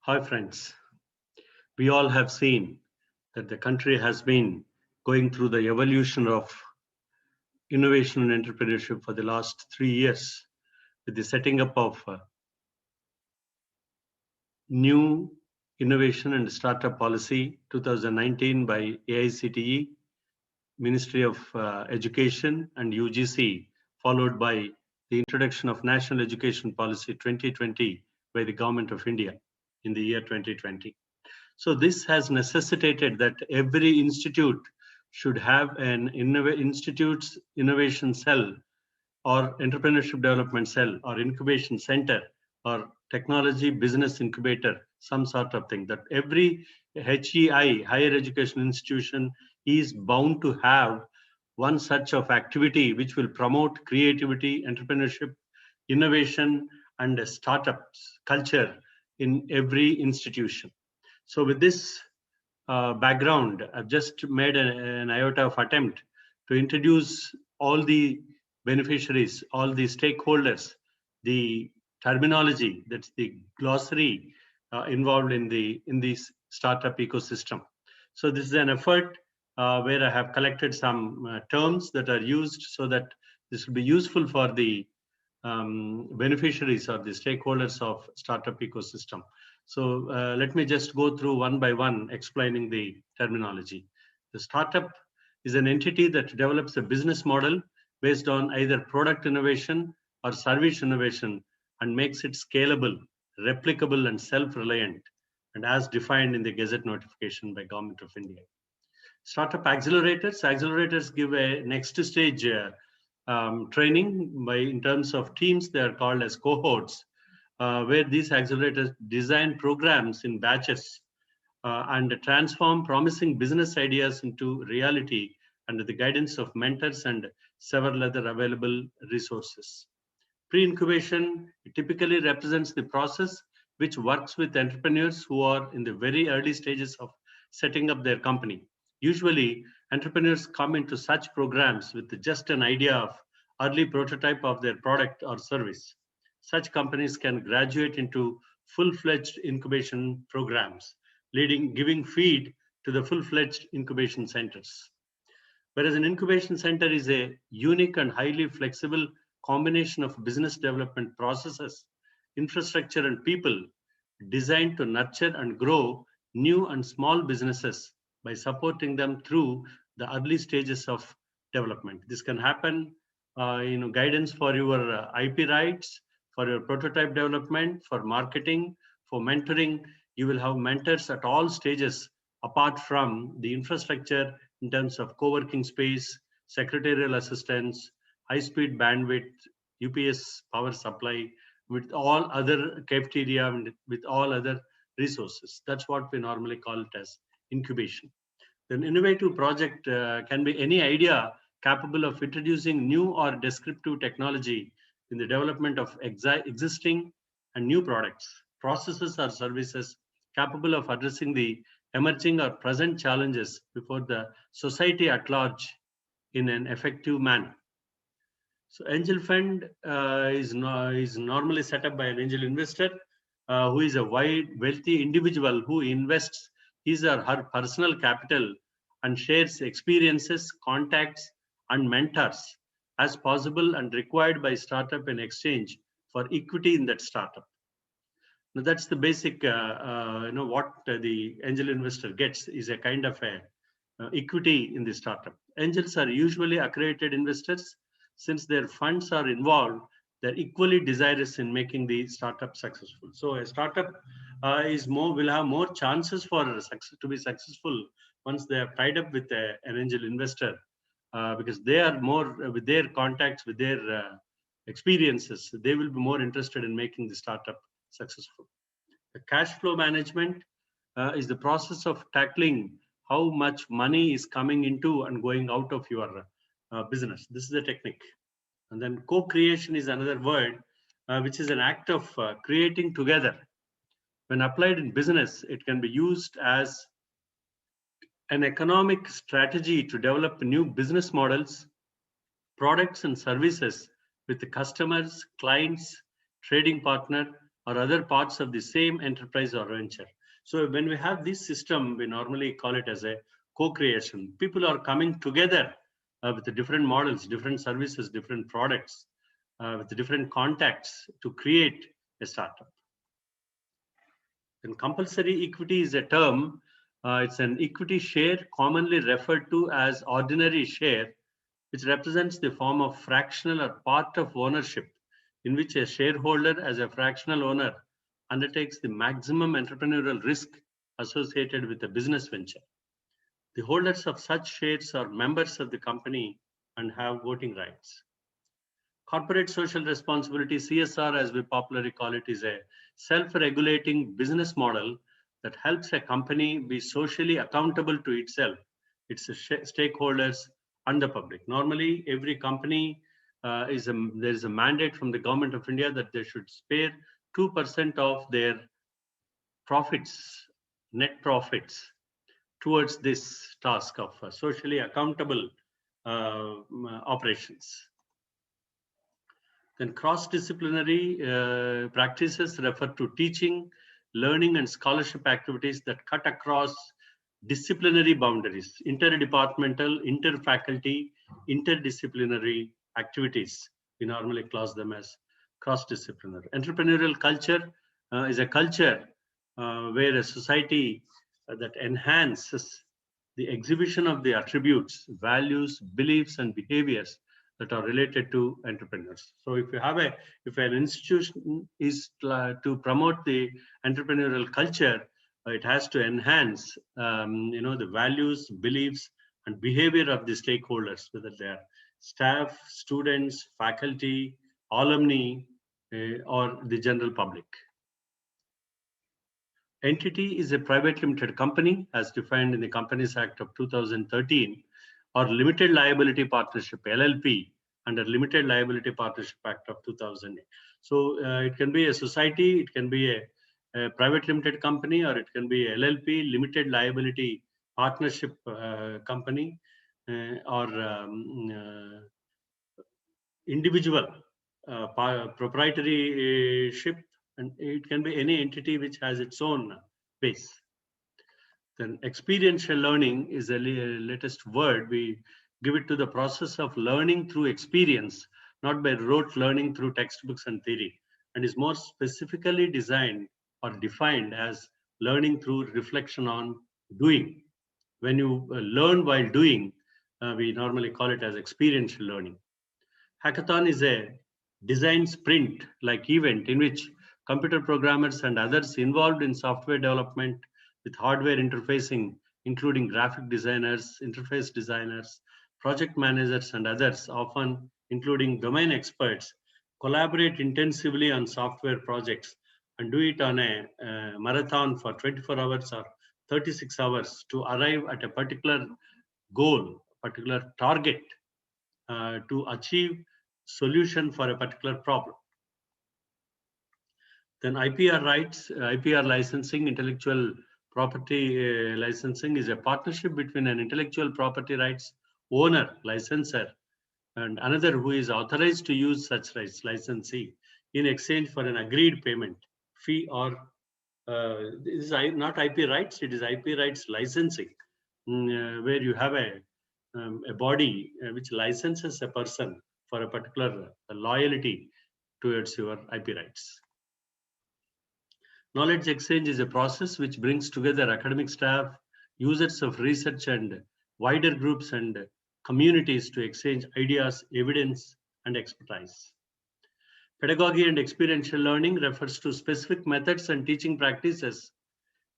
Hi friends, we all have seen that the country has been going through the evolution of innovation and entrepreneurship for the last 3 years with the setting up of new innovation and startup policy 2019 by AICTE, Ministry of Education and UGC, followed by the introduction of National Education Policy 2020 by the Government of India in the year 2020. So this has necessitated that every institute should have an institute's innovation cell or entrepreneurship development cell or incubation center or technology business incubator, some sort of thing that every HEI, higher education institution, is bound to have one such of activity which will promote creativity, entrepreneurship, innovation, and a startups culture in every institution. So with this background, I've just made an iota of attempt to introduce all the beneficiaries, all the stakeholders, the terminology, that's the glossary involved in this startup ecosystem. So this is an effort where I have collected some terms that are used so that this will be useful for the beneficiaries or the stakeholders of startup ecosystem. So let me just go through one by one explaining the terminology. The startup is an entity that develops a business model based on either product innovation or service innovation and makes it scalable, replicable, and self-reliant, and as defined in the Gazette notification by Government of India. Startup accelerators give a next stage training by in terms of teams. They are called as cohorts, where these accelerators design programs in batches and transform promising business ideas into reality under the guidance of mentors and several other available resources. Pre-incubation typically represents the process which works with entrepreneurs who are in the very early stages of setting up their company. Usually, entrepreneurs come into such programs with just an idea of early prototype of their product or service. Such companies can graduate into full-fledged incubation programs, giving feed to the full-fledged incubation centers. Whereas an incubation center is a unique and highly flexible combination of business development processes, infrastructure, and people designed to nurture and grow new and small businesses by supporting them through the early stages of development. This can happen, guidance for your IP rights, for your prototype development, for marketing, for mentoring. You will have mentors at all stages apart from the infrastructure in terms of co-working space, secretarial assistance, high-speed bandwidth, UPS power supply, with all other cafeteria and with all other resources. That's what we normally call it as incubation. An innovative project can be any idea capable of introducing new or descriptive technology in the development of existing and new products, processes or services capable of addressing the emerging or present challenges before the society at large in an effective manner. So angel fund is normally set up by an angel investor who is a wealthy individual who invests his or her personal capital and shares experiences, contacts, and mentors as possible and required by startup in exchange for equity in that startup. Now that's the basic, what the angel investor gets is a kind of a equity in the startup. Angels are usually accredited investors. Since their funds are involved, they're equally desirous in making the startup successful. So a startup will have more chances for to be successful once they are tied up with an angel investor, because they are more with their contacts, with their experiences, they will be more interested in making the startup successful. The cash flow management is the process of tackling how much money is coming into and going out of your business. This is a technique. And then co-creation is another word, which is an act of creating together. When applied in business, it can be used as an economic strategy to develop new business models, products and services with the customers, clients, trading partner, or other parts of the same enterprise or venture. So when we have this system, we normally call it as a co-creation. People are coming together with the different models, different services, different products, with the different contacts to create a startup. Then compulsory equity is a term. It's an equity share commonly referred to as ordinary share, which represents the form of fractional or part of ownership in which a shareholder as a fractional owner undertakes the maximum entrepreneurial risk associated with a business venture. The holders of such shares are members of the company and have voting rights. Corporate social responsibility, CSR as we popularly call it, is a self-regulating business model that helps a company be socially accountable to itself, its stakeholders, and the public. Normally, every company there is a mandate from the government of India that they should spare 2% of their profits, net profits, towards this task of socially accountable operations. Then cross-disciplinary practices refer to teaching, learning, and scholarship activities that cut across disciplinary boundaries, interdepartmental, interfaculty, interdisciplinary activities. We normally class them as cross-disciplinary. Entrepreneurial culture is a culture where a society that enhances the exhibition of the attributes, values, beliefs, and behaviors that are related to entrepreneurs. So if an institution is to promote the entrepreneurial culture, it has to enhance the values, beliefs, and behavior of the stakeholders, whether they are staff, students, faculty, alumni, or the general public. Entity is a private limited company as defined in the Companies Act of 2013, or limited liability partnership, LLP, under Limited Liability Partnership Act of 2008. So it can be a society, it can be a private limited company, or it can be a LLP, limited liability partnership company, or individual proprietaryship, and it can be any entity which has its own base. Then experiential learning is the latest word. We give it to the process of learning through experience, not by rote learning through textbooks and theory, and is more specifically designed or defined as learning through reflection on doing. When you learn while doing, we normally call it as experiential learning. Hackathon is a design sprint like event in which computer programmers and others involved in software development with hardware interfacing, including graphic designers, interface designers, project managers, and others, often including domain experts, collaborate intensively on software projects and do it on a marathon for 24 hours or 36 hours to arrive at a particular goal, particular target to achieve solution for a particular problem. Then IPR rights, IPR licensing, intellectual property licensing is a partnership between an intellectual property rights owner, licensor, and another who is authorized to use such rights, licensee, in exchange for an agreed payment fee, or this is not IP rights, it is IP rights licensing, where you have a body which licenses a person for a particular loyalty towards your IP rights. Knowledge exchange is a process which brings together academic staff, users of research, and wider groups and communities to exchange ideas, evidence, and expertise. Pedagogy and experiential learning refers to specific methods and teaching practices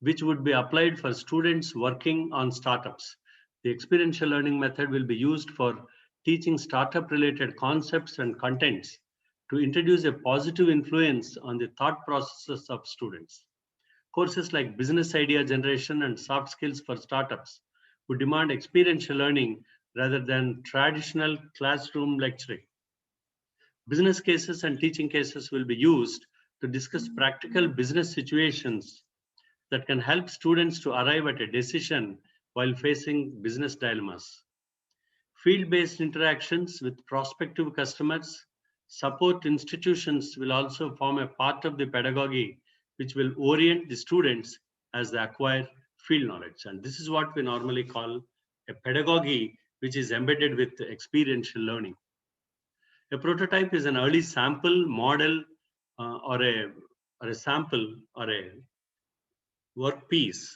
which would be applied for students working on startups. The experiential learning method will be used for teaching startup-related concepts and contents to introduce a positive influence on the thought processes of students. Courses like business idea generation and soft skills for startups would demand experiential learning rather than traditional classroom lecturing. Business cases and teaching cases will be used to discuss practical business situations that can help students to arrive at a decision while facing business dilemmas. Field-based interactions with prospective customers, Support institutions will also form a part of the pedagogy, which will orient the students as they acquire field knowledge. And this is what we normally call a pedagogy, which is embedded with experiential learning. A prototype is an early sample, model, or a sample or a workpiece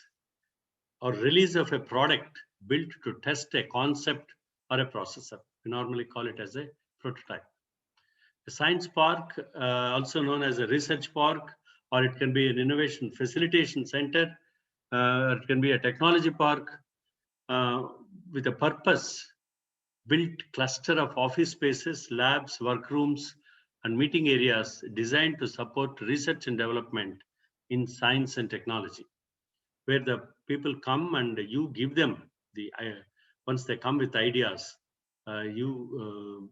or release of a product built to test a concept or a processor. We normally call it as a prototype. A science park, also known as a research park, or it can be an innovation facilitation center, it can be a technology park with a purpose built cluster of office spaces, labs, workrooms, and meeting areas designed to support research and development in science and technology, where the people come and you give them once they come with ideas, you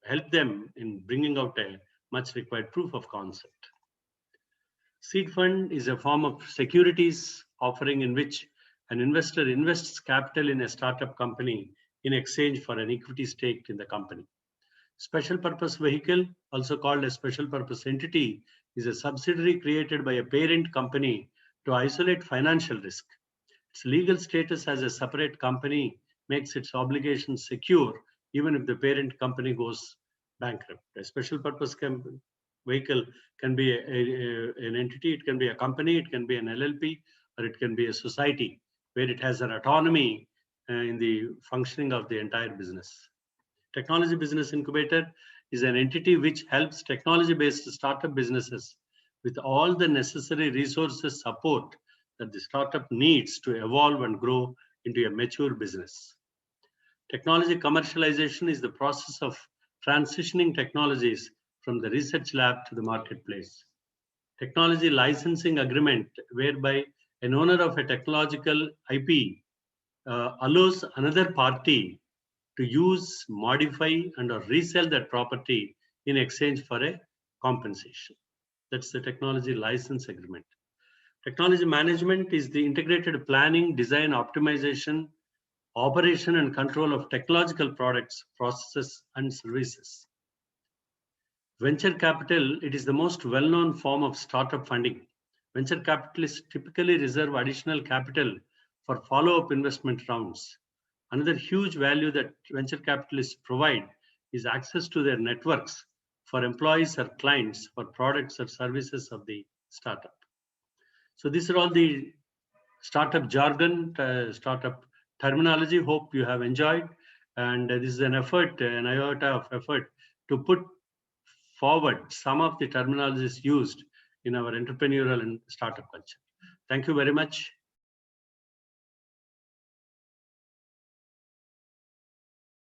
help them in bringing out a much required proof of concept. Seed fund is a form of securities offering in which an investor invests capital in a startup company in exchange for an equity stake in the company. Special purpose vehicle, also called a special purpose entity, is a subsidiary created by a parent company to isolate financial risk. Its legal status as a separate company makes its obligations secure even if the parent company goes bankrupt. A special purpose vehicle can be an entity, it can be a company, it can be an LLP, or it can be a society where it has an autonomy in the functioning of the entire business. Technology Business Incubator is an entity which helps technology-based startup businesses with all the necessary resources support that the startup needs to evolve and grow into a mature business. Technology commercialization is the process of transitioning technologies from the research lab to the marketplace. Technology licensing agreement, whereby an owner of a technological IP allows another party to use, modify, and or resell that property in exchange for a compensation. That's the technology license agreement. Technology management is the integrated planning, design, optimization, operation, and control of technological products, processes, and services. Venture capital, it is the most well-known form of startup funding. Venture capitalists typically reserve additional capital for follow-up investment rounds. Another huge value that venture capitalists provide is access to their networks for employees or clients for products or services of the startup. So these are all the startup jargon, startup terminology. Hope you have enjoyed. And this is an effort, an iota of effort to put forward some of the terminologies used in our entrepreneurial and startup culture. Thank you very much.